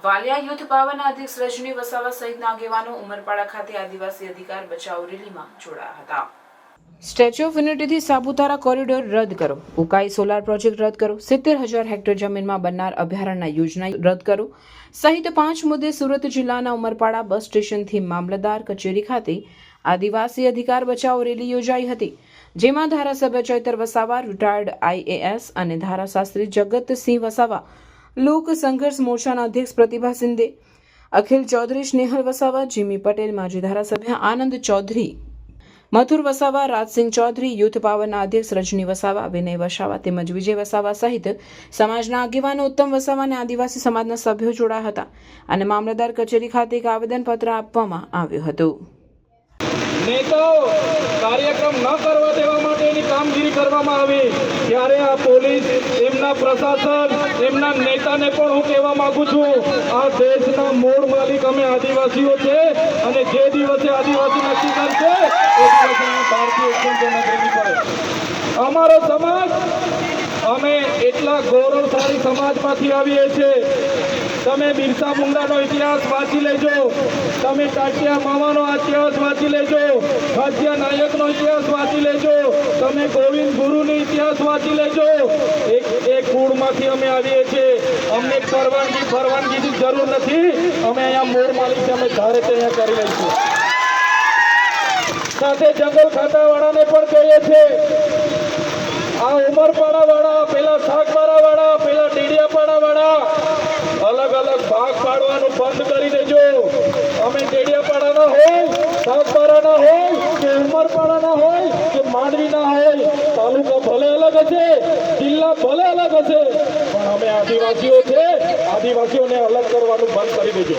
Valia youth પાવરના અધ્યક્ષ રજની વસાવા સહિતના આગેવાનો ઉમરપાડા ખાતે આદિવાસી અધિકાર બચાવ રેલીમાં જોડાયા હતા। સ્ટેચ્યુ ઓફ યુનિટીથી સાપુતારા કોરિડોર રદ કરો, ઉકાઈ સોલાર પ્રોજેક્ટ રદ કરો, 70,000 હેક્ટર જમીનમાં બનનાર અભયારણ્ય યોજના રદ કરો સહિત 5 મુદ્દે સુરત જિલ્લાના ઉમરપાડા બસ સ્ટેશનથી મામલતદાર કચેરી ખાતે આદિવાસી અધિકાર બચાવ રેલી યોજાઈ હતી, જેમાં ધારાસભ્ય ચૈતર વસાવા, રિટાયર્ડ IAS અને ધારાશાસ્ત્રી જગતસિંહ વસાવા, લોક સંઘર્ષ મોરચાના અધ્યક્ષ પ્રતિભા શિંદે, અખિલ ચૌધરી, સ્નેહલ વસાવા, જીમી પટેલ, માજી ધારાસભ્ય આનંદ ચૌધરી, મથુર વસાવા, રાજસિંહ ચૌધરી, યુથ પાવરના અધ્યક્ષ રજની વસાવા, વિનય વસાવા તેમજ વિજય વસાવા સહિત સમાજના આગેવાનો, ઉત્તમ વસાવા અને આદિવાસી સમાજના સભ્યો જોડાયા હતા અને મામલતદાર કચેરી ખાતે એક આવેદનપત્ર આપવામાં આવ્યું હતું। નેતાઓ કાર્યક્રમ ન કરવા દેવા માટેની કામગીરી કરવામાં આવી ત્યારે આ પોલીસ, એમના પ્રશાસન, એમના નેતાને પણ હું કહેવા માંગુ છું, આ દેશના મૂળ માલિક અમે આદિવાસીઓ છે અને જે દિવસે આદિવાસી નક્કી કરશે એ દિવસે ભારતીય જનતા પડે। અમારો સમાજ, અમે એટલા ગૌરવશાળી સમાજમાંથી આવીએ છીએ। તમે બિરસા મુંડાનો ઇતિહાસ વાંચી લેજો, તમે ટાટિયા મામાનો ઇતિહાસ વાંચી લેજો, ભાજ્યા નાયકનો ઇતિહાસ વાંચી લેજો, તમે ગોવિંદ ગુરુનો ઇતિહાસ વાંચી લેજો। એક કુળમાંથી અમે આવીએ છીએ, અમને પરવાનગીની જરૂર નથી, અમે અહીંયા મૂળ માલિક છે, અમે ધારે તે અહીંયા કરી લઈશું। સાથે જંગલ ખાતાવાળાને પણ કહીએ છીએ, આ ઉમરપાડાવાળા, પેલા સાગબારાવાળા, પેલા ડેડિયાપાડાવાળા અલગ અલગ ભાગ પાડવાનું બંધ કરી દેજો। અમે ડેડિયાપાડાના હોય, સાગબારાના હોય કે ઉમરપાડાના હોય કે માંડવીના હોય, તાલુકા ભલે અલગ હશે, જિલ્લા ભલે અલગ હશે, પણ અમે આદિવાસીઓ છે, આદિવાસીઓને અલગ કરવાનું બંધ કરી દેજો।